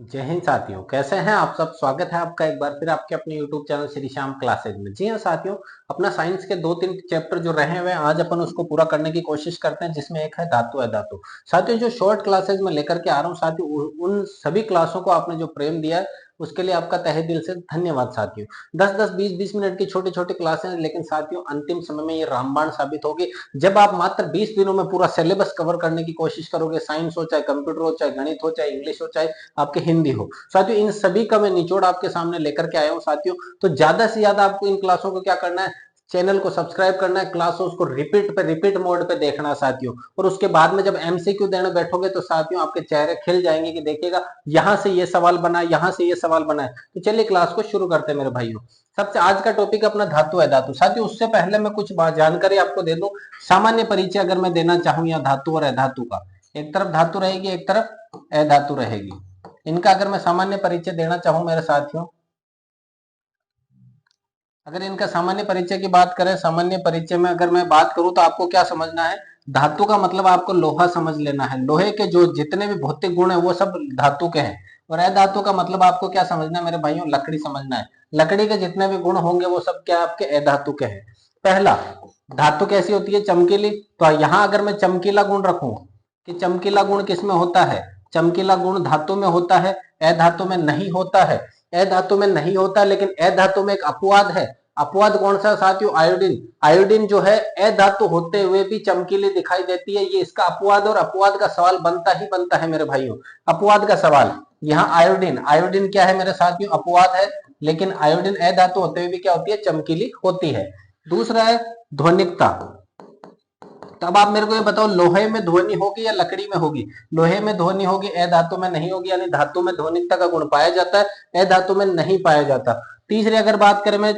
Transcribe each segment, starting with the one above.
जय हिंद साथियों, कैसे हैं आप सब। स्वागत है आपका एक बार फिर आपके अपने YouTube channel Shri Shyam classes में। जी हाँ साथियों, अपना साइंस के 2-3 चैप्टर जो रहे हुए हैं आज अपन उसको पूरा करने की कोशिश करते हैं, जिसमें एक है धातु अधातु। साथियों, जो शॉर्ट क्लासेज में लेकर के आ रहा हूँ साथियों, उन सभी क्लासों को आपने जो प्रेम दिया है उसके लिए आपका तहे दिल से धन्यवाद साथियों। 10-10, 20-20 मिनट की छोटी छोटी क्लासें, लेकिन साथियों अंतिम समय में ये रामबाण साबित होगी जब आप मात्र 20 दिनों में पूरा सिलेबस कवर करने की कोशिश करोगे। साइंस हो, चाहे कंप्यूटर हो, चाहे गणित हो, चाहे इंग्लिश हो, चाहे आपके हिंदी हो। साथियों इन सभी का मैं निचोड़ आपके सामने लेकर के आया हूं साथियों। तो ज्यादा से ज्यादा आपको इन क्लासों को क्या करना है, चैनल को सब्सक्राइब करना है, क्लासों को रिपीट मोड पे देखना है साथियों। और उसके बाद में जब एमसीक्यू देने बैठोगे तो साथियों आपके चेहरे खिल जाएंगे कि देखिएगा यहां से ये सवाल बना है, यहां से ये सवाल बना है। तो चलिए क्लास को शुरू करते हैं मेरे भाइयों। सबसे आज का टॉपिक अपना धातु है धातु। साथियों उससे पहले मैं कुछ जानकारी आपको दे दूं। सामान्य परिचय अगर मैं देना चाहूं या धातु और अधातु का, एक तरफ धातु रहेगी, एक तरफ अधातु रहेगी। इनका अगर मैं सामान्य परिचय देना चाहूं मेरे साथियों, अगर इनका सामान्य परिचय की बात करें, सामान्य परिचय में अगर मैं बात करूं तो आपको क्या समझना है। धातु का मतलब आपको लोहा समझ लेना है। लोहे के जो जितने भी भौतिक गुण है वो सब धातु के हैं। और अधातु का मतलब आपको क्या समझना है मेरे भाइयों, लकड़ी समझना है। लकड़ी के जितने भी गुण होंगे वो सब क्या आपके अधातु के हैं। पहला, धातु कैसी होती है, चमकीली। तो यहां अगर मैं चमकीला गुण रखूं कि चमकीला गुण किसमें होता है, चमकीला गुण धातु में होता है, अधातु में नहीं होता है। अधातु में नहीं होता, लेकिन अधातु में एक अपवाद है। अपवाद कौन सा साथियों, आयोडीन। आयोडीन जो है अधातु होते हुए भी चमकीली दिखाई देती है, ये इसका अपवाद। और अपवाद का सवाल बनता ही बनता है मेरे भाइयों, अपवाद का सवाल। यहाँ आयोडीन, आयोडीन क्या है मेरे साथियों, अपवाद है। लेकिन आयोडीन अधातु होते हुए भी क्या होती है, चमकीली होती है। दूसरा है ध्वनिकता। तो अब आप मेरे को ये बताओ, लोहे में ध्वनि होगी या लकड़ी में होगी। लोहे में ध्वनि होगी, अधातु में नहीं होगी, यानी धातु में ध्वनिकता का गुण पाया जाता है, अधातु में नहीं पाया जाता। तीसरी अगर बात करें मैं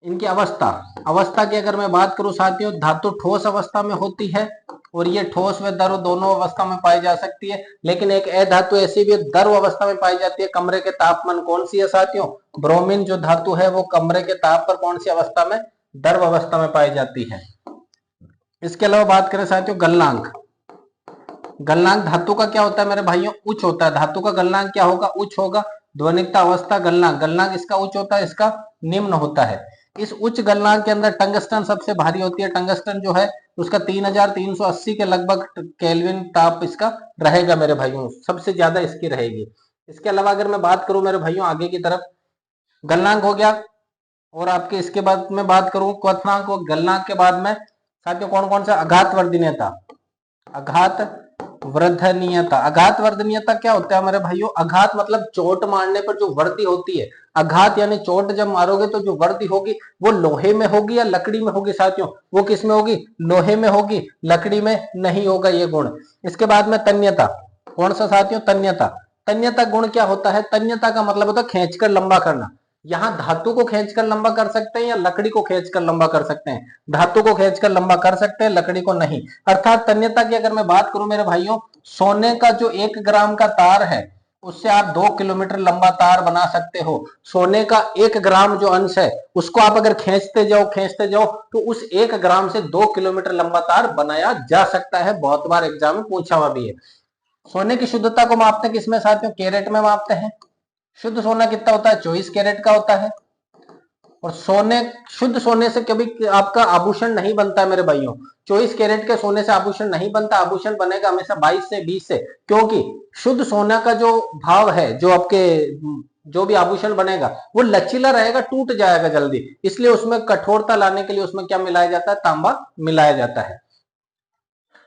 इनकी अवस्था, अवस्था की अगर मैं बात करूं साथियों, धातु ठोस अवस्था में होती है और ये ठोस व द्रव दोनों अवस्था में पाई जा सकती है। लेकिन एक अधातु ऐसी भी द्रव अवस्था में पाई जाती है। कमरे के तापमान कौन सी है साथियों, ब्रोमीन जो धातु है वो कमरे के ताप पर कौन सी अवस्था में, द्रव अवस्था में पाई जाती है। इसके अलावा बात करें साथियों गलनांक, गलनांक धातु का क्या होता है मेरे भाइयों, उच्च होता है। धातु का गलनांक क्या होगा, उच्च होगा। ध्वनिकता अवस्था गलनांक, गलनांक इसका उच्च होता है, इसका निम्न होता है। इस उच्च गलनांक के अंदर टंगस्टन सबसे भारी होती है। टंगस्टन जो है उसका 3380 के लगभग केल्विन ताप इसका रहेगा मेरे भाइयों, सबसे ज्यादा इसकी रहेगी। इसके अलावा अगर मैं बात करूं मेरे भाइयों आगे की तरफ, गलनांक हो गया। और आपके इसके बाद में बात करूं क्वथनांक और गलनांक के बाद में साथियों कौन कौन सा, आघात वर्धनीयता। आघात वर्धनीयता, आघात वर्धनीयता क्या होता है हमारे भाइयों, आघात मतलब चोट मारने पर जो वृद्धि होती है। आघात यानी चोट जब मारोगे तो जो वृद्धि होगी वो लोहे में होगी या लकड़ी में होगी साथियों, वो किस में होगी, लोहे में होगी, लकड़ी में नहीं होगा ये गुण। इसके बाद में तन्यता, कौन सा साथियों, तन्यता। तन्यता गुण क्या होता है, तन्यता का मतलब होता है खींचकर लंबा करना। यहाँ धातु को खींचकर लंबा कर सकते हैं या लकड़ी को खींचकर लंबा कर सकते हैं। धातु को खींचकर लंबा कर सकते हैं, लकड़ी को नहीं। अर्थात तन्यता की अगर मैं बात करूं मेरे भाइयों, सोने का जो 1 ग्राम का तार है उससे आप 2 किलोमीटर लंबा तार बना सकते हो। सोने का 1 ग्राम जो अंश है उसको आप अगर खींचते जाओ तो उस 1 ग्राम से 2 किलोमीटर लंबा तार बनाया जा सकता है। बहुत बार एग्जाम में पूछा हुआ भी है। सोने की शुद्धता को मापते हैं किसमें साथियों, कैरेट में मापते हैं। शुद्ध सोना कितना होता है, 24 कैरेट का होता है। और सोने, शुद्ध सोने से कभी आपका आभूषण नहीं बनता है मेरे भाइयों। 24 कैरेट के सोने से आभूषण नहीं बनता, आभूषण बनेगा हमेशा 22 से 20 से। क्योंकि शुद्ध सोना का जो भाव है, जो आपके जो भी आभूषण बनेगा वो लचीला रहेगा, टूट जाएगा जल्दी। इसलिए उसमें कठोरता लाने के लिए उसमें क्या मिलाया जाता है, तांबा मिलाया जाता है।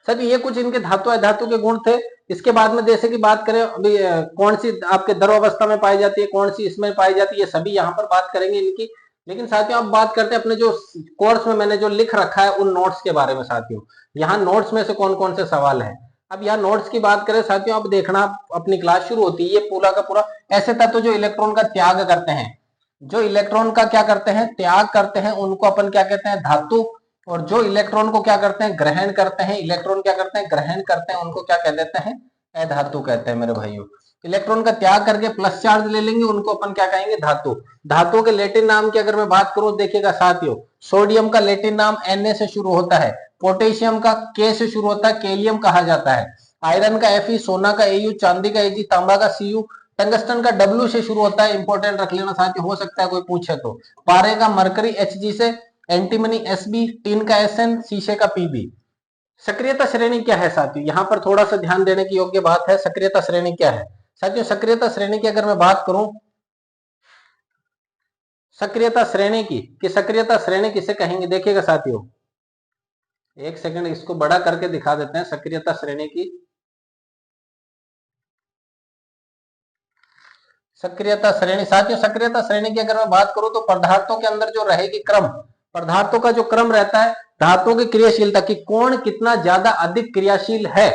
सर ये कुछ इनके धातु अधातु के गुण थे। इसके बाद में जैसे कि बात करें अभी कौन सी आपके द्रव अवस्था में पाई जाती है, कौन सी इसमें पाई जाती है, ये सभी यहाँ पर बात करेंगे इनकी। लेकिन साथियों अब बात करते हैं अपने जो कोर्स में मैंने जो लिख रखा है उन नोट्स के बारे में साथियों। यहाँ नोट्स में से कौन कौन से सवाल है। अब यहाँ नोट्स की बात करें साथियों, अब देखना अपनी क्लास शुरू होती है ये पूरा का पूरा ऐसे तत्व जो इलेक्ट्रॉन का त्याग करते हैं, जो इलेक्ट्रॉन का क्या करते हैं, त्याग करते हैं, उनको अपन क्या कहते हैं, धातु। और जो इलेक्ट्रॉन को क्या करते हैं, ग्रहण करते हैं, इलेक्ट्रॉन क्या करते हैं, ग्रहण करते हैं, उनको क्या कह देते हैं, अधातु कहते हैं मेरे भाइयों। इलेक्ट्रॉन का त्याग करके प्लस चार्ज ले लेंगे, उनको अपन क्या कहेंगे, धातु। धातु के लेटिन नाम की अगर मैं बात करूं देखिएगा साथियों, सोडियम का लेटिन नाम Na से शुरू होता है, पोटेशियम का K से शुरू होता है, केलियम कहा जाता है। आयरन का Fe, सोना का Au, चांदी का Ag, तांबा का Cu, टंगस्टन का W से शुरू होता है, इंपॉर्टेंट रख लेना साथियों, हो सकता है कोई पूछे तो। पारे का मरकरी Hg से, एंटीमनी Sb, टीन का Sn, शीशे का Pb। सक्रियता श्रेणी क्या है साथियों, यहां पर थोड़ा सा ध्यान देने की योग्य बात है। सक्रियता श्रेणी क्या है साथियों? सक्रियता श्रेणी की अगर मैं बात करूं, सक्रियता श्रेणी की, कि सक्रियता श्रेणी किसे कहेंगे, देखिएगा साथियों, एक सेकंड इसको बड़ा करके दिखा देते हैं सक्रियता श्रेणी की। सक्रियता श्रेणी साथियों, सक्रियता श्रेणी की अगर मैं बात करूं तो पदार्थों के अंदर जो रहेगी क्रम, पदार्थों का जो क्रम रहता है, धातुओं की क्रियाशीलता की, कौन कितना ज्यादा अधिक क्रियाशील है,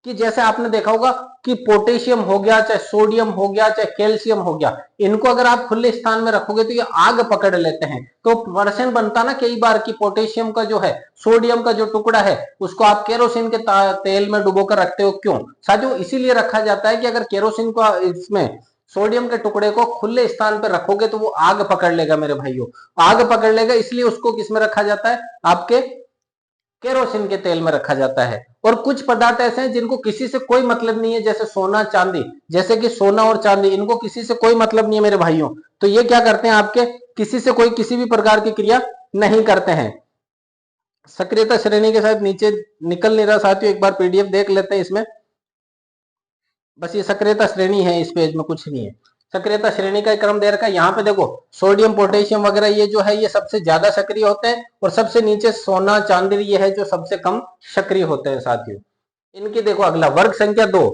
कि जैसे आपने देखा होगा कि पोटेशियम हो गया, चाहे सोडियम हो गया, चाहे कैल्शियम हो गया, इनको अगर आप खुले स्थान में रखोगे तो ये आग पकड़ लेते हैं। तो प्रश्न बनता ना कई बार कि पोटेशियम का जो है, सोडियम का जो टुकड़ा है, उसको आप केरोसिन के तेल में डुबोकर रखते हो, क्यों साथियों? इसीलिए रखा जाता है कि अगर केरोसिन को, इसमें सोडियम के टुकड़े को खुले स्थान पर रखोगे तो वो आग पकड़ लेगा मेरे भाइयों, आग पकड़ लेगा। इसलिए उसको किस में रखा जाता है? आपके केरोसिन के तेल में रखा जाता है। और कुछ पदार्थ ऐसे हैं जिनको किसी से कोई मतलब नहीं है, जैसे सोना चांदी, जैसे कि सोना और चांदी, इनको किसी से कोई मतलब नहीं है मेरे भाइयों, तो ये क्या करते हैं? आपके किसी से कोई किसी भी प्रकार की क्रिया नहीं करते हैं। सक्रियता श्रेणी के साथ नीचे निकल नहीं रहा साथियों, एक बार पीडीएफ देख लेते हैं इसमें। बस ये सक्रियता श्रेणी है, इस पेज में कुछ नहीं है। सक्रियता श्रेणी का क्रम दे रखा है, यहाँ पे देखो सोडियम पोटेशियम वगैरह ये जो है ये सबसे ज्यादा सक्रिय होते हैं, और सबसे नीचे सोना चांदी ये है जो सबसे कम सक्रिय होते हैं साथियों। इनकी देखो अगला वर्ग संख्या 2,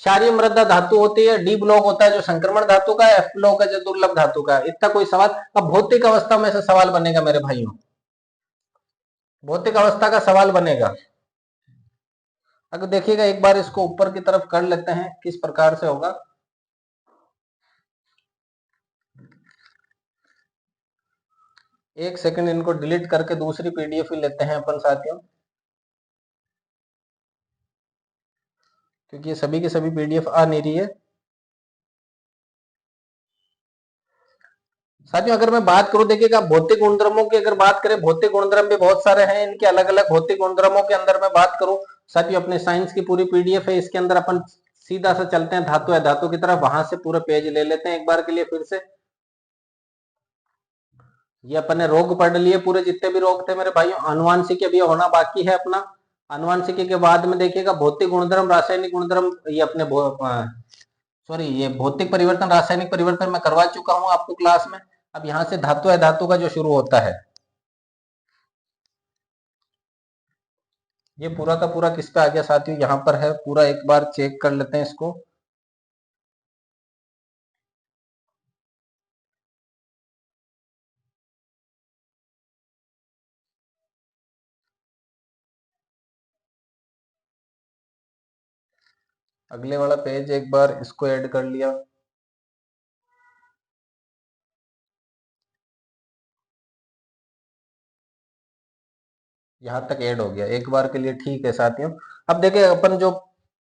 क्षारीय मृदा धातु होती है, डी ब्लॉक होता है जो संक्रमण धातु का है, एफ ब्लॉक है जो दुर्लभ धातु का है। इतना कोई सवाल, अब भौतिक अवस्था में से सवाल बनेगा मेरे भाइयों, भौतिक अवस्था का सवाल बनेगा। अगर देखिएगा एक बार इसको ऊपर की तरफ कर लेते हैं, किस प्रकार से होगा। एक सेकंड इनको डिलीट करके दूसरी पीडीएफ ही लेते हैं अपन साथियों, क्योंकि ये सभी की सभी पीडीएफ आ नहीं रही है साथियों। अगर मैं बात करूं, देखिएगा भौतिक गुणधर्मों की अगर बात करें, भौतिक गुणधर्म भी बहुत सारे हैं, इनके अलग अलग भौतिक गुणधर्मों के अंदर मैं बात करूं साथियों, अपने साइंस की पूरी पीडीएफ है, इसके अंदर अपन सीधा सा चलते हैं धातु है धातु की तरफ, वहां से पूरा पेज ले लेते हैं एक बार के लिए फिर से। ये अपन ने रोग पढ़ लिए, पूरे जितने भी रोग थे मेरे भाइयों। आनुवांशिक अभी होना बाकी है अपना, आनुवांशिकी के बाद में देखिएगा भौतिक गुणधर्म, रासायनिक गुणधर्म, ये अपने सॉरी ये भौतिक परिवर्तन, रासायनिक परिवर्तन मैं करवा चुका हूं आपको क्लास में। अब यहां से धातु है धातु का जो शुरू होता है, ये पूरा का पूरा किस पे आ गया साथियों, यहाँ पर है पूरा, एक बार चेक कर लेते हैं इसको। अगले वाला पेज एक बार इसको ऐड कर लिया, यहां तक ऐड हो गया एक बार के लिए, ठीक है साथियों। अब देखिए अपन जो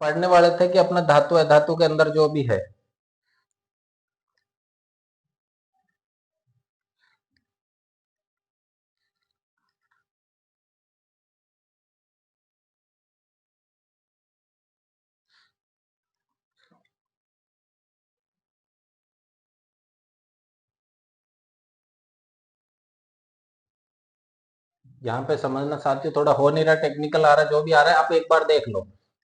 पढ़ने वाले थे कि अपना धातु है धातु के अंदर जो भी है, यहाँ पे समझना साथियों, थोड़ा हो नहीं रहा, टेक्निकल आ रहा है, जो भी आ रहा है आप एक बार देख लो।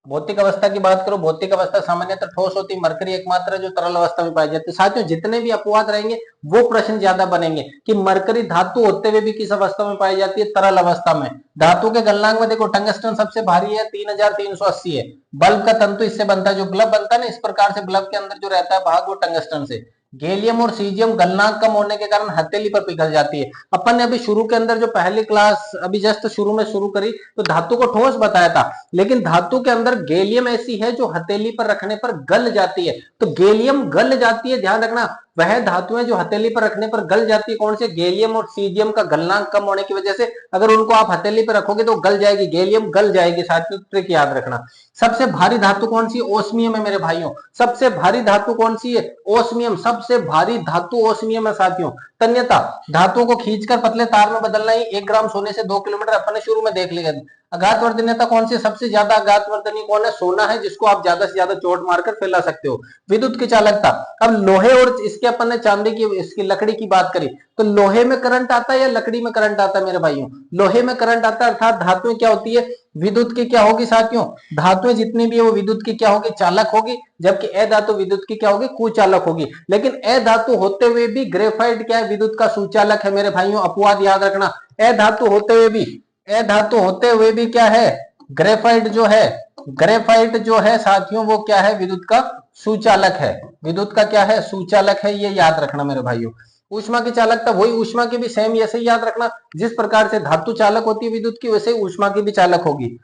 भौतिक अवस्था की बात करो, भौतिक अवस्था सामान्यतः ठोस होती, मरकरी एकमात्र जो तरल अवस्था में पाई जाती है साथियों। जितने भी अपवाद रहेंगे वो प्रश्न ज्यादा बनेंगे कि मरकरी धातु होते हुए भी किस अवस्था में पाई जाती है, तरल अवस्था में। धातु के गलनांक में देखो टंगस्टन सबसे भारी है, 3380 है। बल्ब का तंतु इससे बनता है, जो बल्ब बनता है ना, इस प्रकार से बल्ब के अंदर जो रहता है भाग वो टंगस्टन से। गैलियम और सीजियम गलनांक कम होने के कारण हथेली पर पिघल जाती है। अपन ने अभी शुरू के अंदर जो पहली क्लास अभी जस्ट शुरू में शुरू करी तो धातु को ठोस बताया था, लेकिन धातु के अंदर गैलियम ऐसी है जो हथेली पर रखने पर गल जाती है। तो गैलियम गल जाती है, ध्यान रखना, वह धातुएं जो हथेली पर रखने पर गल जाती है, कौन से? गैलियम और सीजियम का गलनांक कम होने की वजह से अगर उनको आप हथेली पर रखोगे तो गल जाएगी, गैलियम गल जाएगी साथियों, ट्रिक याद रखना। सबसे भारी धातु कौन सी? ओस्मियम है मेरे भाइयों। सबसे भारी धातु कौन सी है? ओस्मियम। सबसे भारी धातु ओस्मियम है साथियों। तन्यता, धातुओं को खींचकर पतले तार में बदलना ही 1 ग्राम सोने से 2 किलोमीटर, अपन ने शुरू में देख लिया। आघातवर्धनीयता कौन सी, सबसे ज्यादा आघातवर्धनीय कौन है, सोना है, जिसको आप ज्यादा से ज्यादा चोट मारकर फैला सकते हो। विद्युत की चालकता, अब लोहे और इसके अपन ने चांदी की, इसकी लकड़ी की बात करी, तो लोहे में करंट आता है या लकड़ी में करंट आता है मेरे भाइयों, लोहे में करंट आता है, अर्थात धातुएं क्या होती है, विद्युत की क्या होगी साथियों, धातुएं जितनी भी है वो विद्युत की क्या होगी, चालक होगी, जबकि अधातु विद्युत की क्या होगी, कुचालक होगी। लेकिन अधातु होते हुए भी ग्रेफाइट क्या है, विद्युत का सुचालक है मेरे भाइयों, अपवाद याद रखना। अधातु होते हुए भी, अधातु होते हुए भी क्या है, ग्रेफाइट जो है, ग्रेफाइट जो है साथियों वो क्या है, विद्युत का सुचालक है, विद्युत का क्या है, सुचालक है, ये याद रखना मेरे भाइयों। ऊष्मा की चालकता, वही ऊष्मा की भी सेम ऐसे ही याद रखना, जिस प्रकार से धातु चालक होती है विद्युत की, वैसे ही ऊष्मा की भी चालक होगी।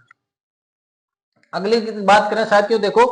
अगली बात करें साथियों, देखो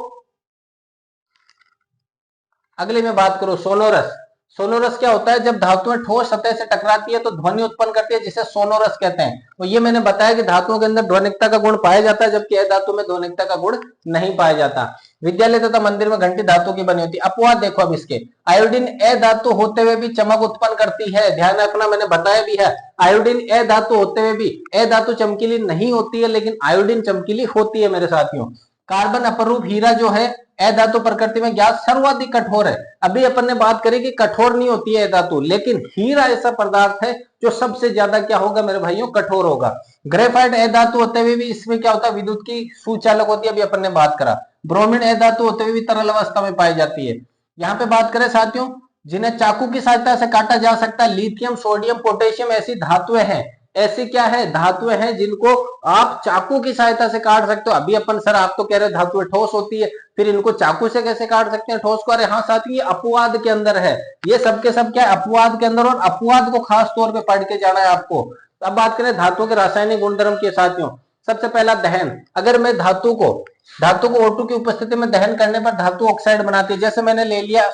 अगली में बात करूं सोनोरस। सोनोरस क्या होता है, जब धातुएं ठोस सतह से टकराती है तो ध्वनि उत्पन्न करती है, जिसे सोनोरस कहते हैं। तो ये मैंने बताया कि धातुओं के अंदर ध्वनिकता का गुण पाया जाता है, जबकि अधातु में ध्वनिकता का गुण नहीं पाया जाता। विद्यालय तथा मंदिर में घंटी धातु की बनी होती है। अपवाद देखो अब इसके, आयोडीन अधातु होते हुए भी चमक उत्पन्न करती है, ध्यान रखना, मैंने बताया भी है, आयोडीन अधातु होते हुए भी, अधातु चमकीली नहीं होती है लेकिन आयोडीन चमकीली होती है मेरे साथियों। कार्बन अपरूप हीरा जो है अधातु प्रकृति में ज्ञात सर्वाधिक कठोर है। अभी अपन ने बात करी कि कठोर नहीं होती है अधातु, लेकिन हीरा ऐसा पदार्थ है जो सबसे ज्यादा क्या होगा मेरे भाइयों, कठोर होगा। ग्रेफाइट अधातु होते हुए भी इसमें क्या होता है, विद्युत की सुचालक होती है, अभी अपन ने बात करा। ब्रोमीन अधातु होते हुए भी तरल अवस्था में पाई जाती है। यहाँ पे बात करें साथियों, जिन्हें चाकू की सहायता से काटा जा सकता है, लिथियम, सोडियम, पोटेशियम ऐसी धातुएं हैं, ऐसी क्या है, धातुएं हैं जिनको आप चाकू की सहायता से काट सकते हो। अभी अपन सर आप तो कह रहे धातुएं ठोस होती है, फिर इनको चाकू से कैसे काट सकते हैं ठोस को, अरे हाँ साथियों, ये अपवाद के अंदर है, ये सबके सब क्या है, अपवाद के अंदर, और अपवाद को खास तौर पे पढ़ के जाना है आपको। अब बात करें धातुओं के रासायनिक गुणधर्म के साथियों, सबसे पहला दहन, अगर मैं धातु को O2 की उपस्थिति में दहन करने पर धातु ऑक्साइड बनाती है, जैसे मैंने ले लिया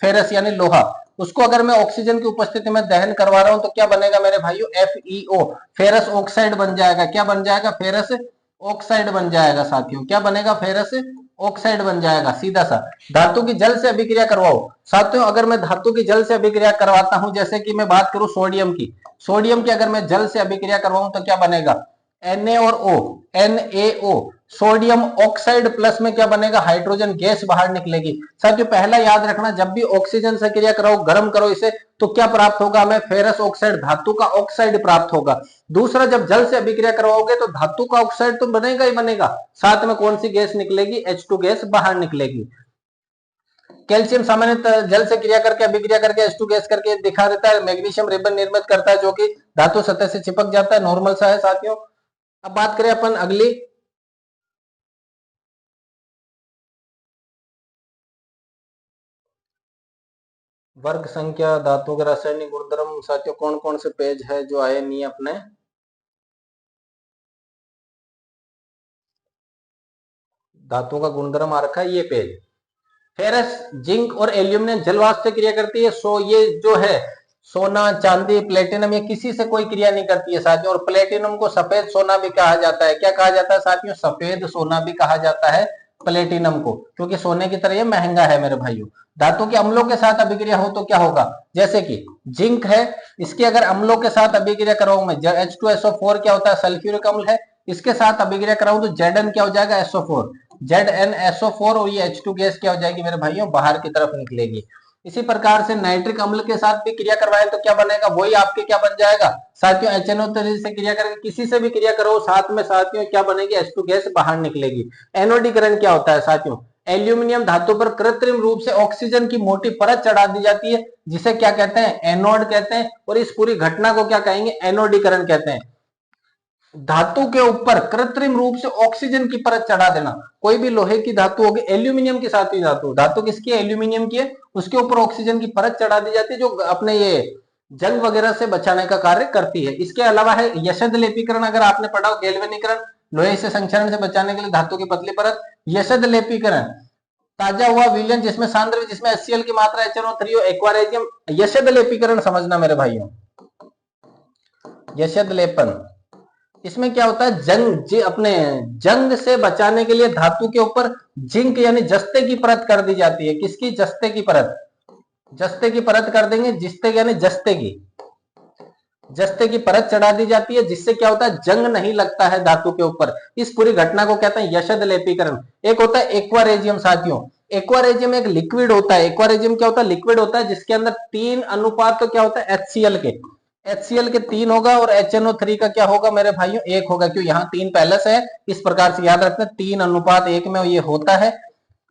फेरस यानी लोहा, उसको अगर मैं ऑक्सीजन की उपस्थिति में दहन करवा रहा हूं तो क्या बनेगा मेरे भाइयों, FeO, फेरस ऑक्साइड बन जाएगा। क्या बन जाएगा, फेरस ऑक्साइड बन जाएगा साथियों, क्या बनेगा, फेरस ऑक्साइड बन जाएगा, सीधा सा। धातु की जल से अभिक्रिया करवाओ साथियों, अगर मैं धातु की जल से अभिक्रिया करवाता हूं, जैसे कि मैं बात करूं सोडियम की, सोडियम की अगर मैं जल से अभिक्रिया करवाऊं तो क्या बनेगा, Na और O, NaO, sodium oxide plus में क्या बनेगा, हाइड्रोजन गैस बाहर निकलेगी। साथियों पहला याद रखना, जब भी ऑक्सीजन से क्रिया कराओ, गर्म करो इसे, तो क्या प्राप्त होगा हमें, फेरस ऑक्साइड, धातु का ऑक्साइड प्राप्त होगा। दूसरा, जब जल से अभिक्रिया करवाओगे तो धातु का ऑक्साइड तो बनेगा ही बनेगा, साथ में कौन सी गैस निकलेगी, H2 गैस बाहर निकलेगी। कैल्शियम सामान्यतः जल से क्रिया करके अभिक्रिया करके H2 गैस करके दिखा देता है, मैग्नीशियम रिबन निर्मित करता है जो कि धातु सतह से चिपक जाता है, नॉर्मल सा है साथियों। अब बात करें अपन अगली, वर्ग संख्या, धातुओं के रासायनिक गुणधर्म, साथियों कौन कौन से पेज है जो आए नहीं अपने, धातुओं का गुणधर्म आ रखा है ये पेज। फेरस, जिंक और एल्यूमिनियम जलवाष्प से क्रिया करती है, सो ये जो है सोना, चांदी, प्लेटिनम, ये किसी से कोई क्रिया नहीं करती है साथियों। और प्लेटिनम को सफेद सोना भी कहा जाता है, क्या कहा जाता है साथियों, सफेद सोना भी कहा जाता है प्लेटिनम को, क्योंकि सोने की तरह ये महंगा है मेरे भाइयों। धातु के अम्लों के साथ अभिक्रिया हो तो क्या होगा, जैसे कि जिंक है, इसके अगर अम्लों के साथ अभिक्रिया कराऊं मैं, H2SO4 क्या होता है, सल्फ्यूरिक अम्ल है, इसके साथ अभिक्रिया कराऊं तो Zn क्या हो जाएगा, SO4, ZnSO4, और ये H2 गैस क्या हो जाएगी मेरे भाइयों, बाहर की तरफ निकलेगी। इसी प्रकार से नाइट्रिक अम्ल के साथ भी क्रिया करवाएं तो क्या बनेगा, वही आपके क्या बन जाएगा साथियों, HNO3 से क्रिया करके किसी से भी क्रिया करो साथ में साथियों क्या बनेगी, H2 गैस बाहर निकलेगी। एनोडीकरण क्या होता है साथियों, एल्यूमिनियम धातु पर कृत्रिम रूप से ऑक्सीजन की मोटी परत चढ़ा दी जाती है, जिसे क्या कहते हैं, एनोड कहते हैं, और इस पूरी घटना को क्या कहेंगे, एनोडीकरण कहते हैं। धातु के ऊपर कृत्रिम रूप से ऑक्सीजन की परत चढ़ा देना, कोई भी लोहे की धातु होगी, एल्यूमिनियम की साथ ही धातु किसकी है, एल्यूमिनियम की है, उसके ऊपर ऑक्सीजन की परत चढ़ा दी जाती है, जो अपने ये जंग वगैरह से बचाने का कार्य करती है। इसके अलावा है यशद लेपीकरण, अगर आपने पढ़ा हो, गैल्वेनीकरण, लोहे से संक्षरण से बचाने के लिए धातु की पतली परत। यशद लेपीकरण, ताजा हुआ विलयन जिसमें सांद्र, जिसमें HCl की मात्रा HNO3 एक्वारेजियम, यशद लेपीकरण समझना मेरे भाइयों, यशद लेपन। इसमें क्या होता है, अपने जंग से बचाने के लिए धातु के ऊपर जिंक यानी जस्ते की परत कर दी जाती है, किसकी, जस्ते की परत, जस्ते की परत कर देंगे, जिस्ते यानी जस्ते की, जस्ते की परत चढ़ा दी जाती है, जिससे क्या होता है, जंग नहीं लगता है धातु के ऊपर। इस पूरी घटना को कहते हैं यशद लेपीकरण। एक होता है एक्वारेजियम साथियों। एक्वारेजियम एक लिक्विड होता है। एक्वारेजियम क्या होता है, लिक्विड होता है, जिसके अंदर 3 अनुपात तो क्या होता है HCl के, HCl के 3 होगा और HNO3 का क्या होगा मेरे भाइयों 1 होगा, क्यों यहाँ 3 पहले से है। इस प्रकार से याद रखना 3:1 में ये होता है।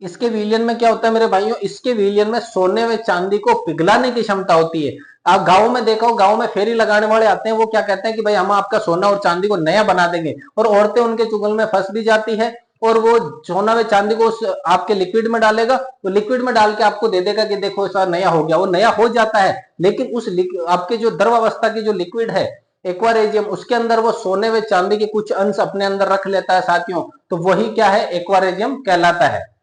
इसके विलयन में क्या होता है मेरे भाइयों, इसके विलयन में सोने व चांदी को पिघलाने की क्षमता होती है। आप गांव में देखो, गांव में फेरी लगाने वाले आते हैं, वो क्या कहते हैं कि भाई हम आपका सोना और चांदी को नया बना देंगे, और औरतें उनके चुगल में फंस भी जाती है, और वो सोना व चांदी को उस आपके लिक्विड में डालेगा, तो लिक्विड में डाल के आपको दे देगा कि देखो ऐसा नया हो गया। वो नया हो जाता है, लेकिन उस आपके जो द्रव अवस्था की जो लिक्विड है एक्वारेजियम, उसके अंदर वो सोने व चांदी के कुछ अंश अपने अंदर रख लेता है साथियों, तो वही क्या है, एक्वारेजियम कहलाता है।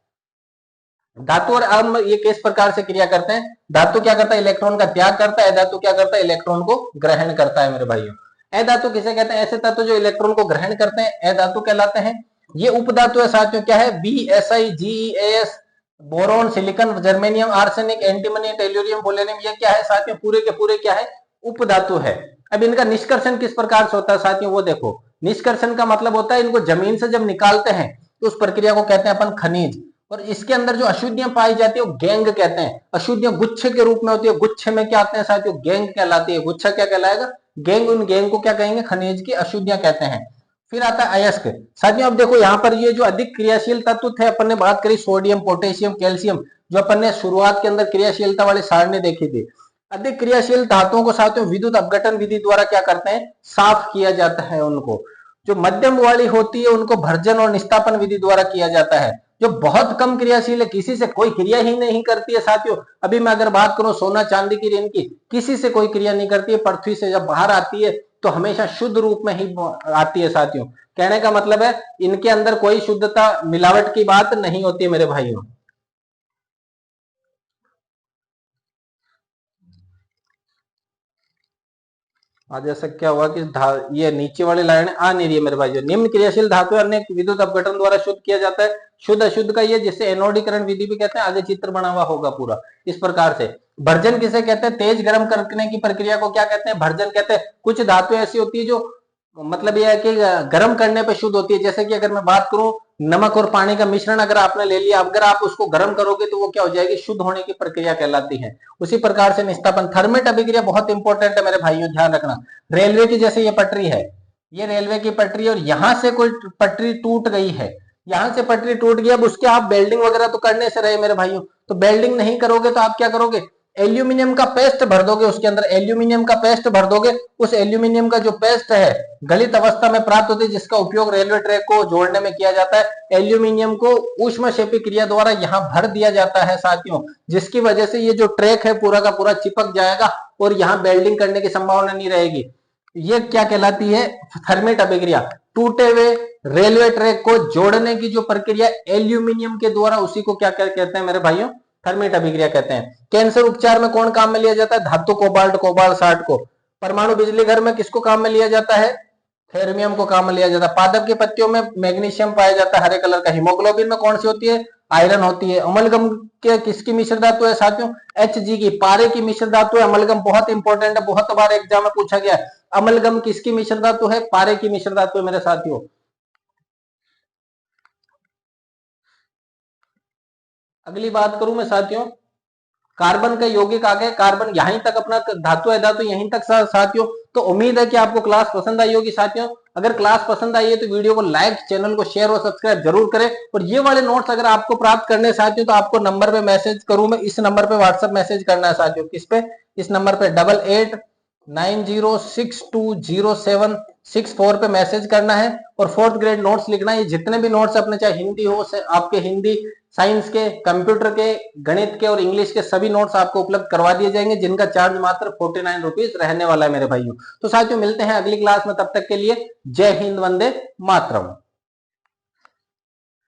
धातु और अम्ल ये किस प्रकार से क्रिया करते हैं, धातु क्या करता है, इलेक्ट्रॉन का त्याग करता है, धातु क्या करता है, इलेक्ट्रॉन को ग्रहण करता है मेरे भाइयों। अधातु किसे कहते हैं, ऐसे तत्व जो इलेक्ट्रॉन को ग्रहण करते हैं अधातु कहलाते हैं। ये उपधातु है साथियों, क्या है, BSi GeAs, boron, silicon, germanium, arsenic, antimony, tellurium, polonium, ये क्या है साथियों, पूरे के पूरे क्या है, उपधातु है। अब इनका निष्कर्षण किस प्रकार से होता है साथियों, वो देखो। निष्कर्षण का मतलब होता है इनको जमीन से जब निकालते हैं तो उस प्रक्रिया को कहते हैं अपन खनिज। और इसके अंदर जो अशुद्धियां पाई जाती है वो गैंग कहते हैं। अशुद्धियां गुच्छे के रूप में होती है, गुच्छे में क्या आते हैं साथियों, गैंग कहलाती है। गुच्छा क्या कहलाएगा, गैंग। उन गैंग को क्या कहेंगे, खनिज की अशुद्धियां कहते हैं। फिर आता है अयस्क साथियों। अब देखो यहाँ पर ये जो अधिक क्रियाशील तत्व थे, अपन ने बात करी सोडियम, पोटेशियम, कैल्शियम, जो अपन ने शुरुआत के अंदर क्रियाशीलता वाली सारणी देखी थी। अधिक क्रियाशील धातुओं को साथियों विद्युत अपघटन विधि द्वारा क्या करते हैं, साफ किया जाता है उनको। जो मध्यम वाली होती है उनको भर्जन और निस्तापन विधि द्वारा किया जाता है। जो बहुत कम क्रियाशील है, किसी से कोई क्रिया ही नहीं करती है साथियों। अभी मैं अगर बात करूं सोना चांदी की, रेन की, किसी से कोई क्रिया नहीं करती है, पृथ्वी से जब बाहर आती है तो हमेशा शुद्ध रूप में ही आती है साथियों। कहने का मतलब है इनके अंदर कोई शुद्धता मिलावट की बात नहीं होती है मेरे भाइयों। आज ऐसा क्या हुआ कि ये नीचे वाली लाइन आ नहीं रही है मेरे भाई। जो निम्न क्रियाशील धातु अन्य विद्युत अपघटन द्वारा शुद्ध किया जाता है। शुद्ध अशुद्ध का ये जिसे एनोडीकरण विधि भी कहते हैं, आगे चित्र बना हुआ होगा पूरा इस प्रकार से। भर्जन किसे कहते हैं, तेज गर्म करने की प्रक्रिया को क्या कहते हैं, भर्जन कहते हैं। कुछ धातु ऐसी होती है जो मतलब यह है कि गर्म करने पे शुद्ध होती है। जैसे कि अगर मैं बात करूं नमक और पानी का मिश्रण अगर आपने ले लिया, अगर आप उसको गर्म करोगे तो वो क्या हो जाएगी, शुद्ध होने की प्रक्रिया कहलाती है। उसी प्रकार से निस्तापन, थर्मेट अभिक्रिया बहुत इंपॉर्टेंट है मेरे भाइयों, ध्यान रखना। रेलवे की जैसे ये पटरी है, ये रेलवे की पटरी, और यहां से कोई पटरी टूट गई है, यहां से पटरी टूट गई, अब उसके आप बेल्डिंग वगैरह तो करने से रहे मेरे भाइयों, तो बेल्डिंग नहीं करोगे तो आप क्या करोगे, एल्यूमिनियम का पेस्ट भर दोगे उसके अंदर, एल्यूमिनियम का पेस्ट भर दोगे। उस एल्यूमिनियम का जो पेस्ट है गलित अवस्था में प्राप्त होती है, जिसका उपयोग रेलवे ट्रैक को जोड़ने में किया जाता है। एल्यूमिनियम को ऊष्मक्षेपी क्रिया द्वारा यहाँ भर दिया जाता है साथियों, जिसकी वजह से ये जो ट्रैक है पूरा का पूरा चिपक जाएगा और यहाँ बेल्डिंग करने की संभावना नहीं रहेगी। ये क्या कहलाती है, थर्मेट अभिक्रिया। टूटे हुए रेलवे ट्रैक को जोड़ने की जो प्रक्रिया एल्यूमिनियम के द्वारा, उसी को क्या कहते हैं मेरे भाइयों, थर्मेट अभिक्रिया कहते हैं। कैंसर उपचार में कौन काम में लिया जाता है, धातु कोबाल्ट, कोबाल्ट 60 को। परमाणु बिजली घर में किसको काम में लिया जाता है, थेर्मियम को काम में लिया जाता है। पादप की पत्तियों में मैग्नीशियम पाया जाता है हरे कलर का। हीमोग्लोबिन में कौन सी होती है, आयरन होती है। अमलगम के किसकी मिश्र धातु है साथियों, Hg की, पारे की मिश्र धातु है अमलगम। बहुत इंपॉर्टेंट है, बहुत बार एग्जाम में पूछा गया है। अमलगम किसकी मिश्र धातु है, पारे की मिश्र धातु है मेरे साथियों। अगली बात करूं मैं साथियों, कार्बन का यौगिक आ गए। कार्बन यहीं तक अपना धातु है, धातु यहीं तक साथियों। तो उम्मीद है कि आपको क्लास पसंद आई होगी साथियों। अगर क्लास पसंद आई है तो वीडियो को लाइक, चैनल को शेयर और सब्सक्राइब जरूर करें। और ये वाले नोट्स अगर आपको प्राप्त करने साथियों तो आपको नंबर पे मैसेज करूं मैं, इस नंबर पे व्हाट्सएप मैसेज करना है साथियों। किस पे, इस नंबर पे 8890620764 पे मैसेज करना है और 4th ग्रेड नोट्स लिखना है। ये जितने भी नोट्स अपने, चाहे हिंदी हो, आपके हिंदी, साइंस के, कंप्यूटर के, गणित के और इंग्लिश के सभी नोट्स आपको उपलब्ध करवा दिए जाएंगे, जिनका चार्ज मात्र 49 रुपीज रहने वाला है मेरे भाइयों। तो साथियों मिलते हैं अगली क्लास में, तब तक के लिए जय हिंद, वंदे मातरम।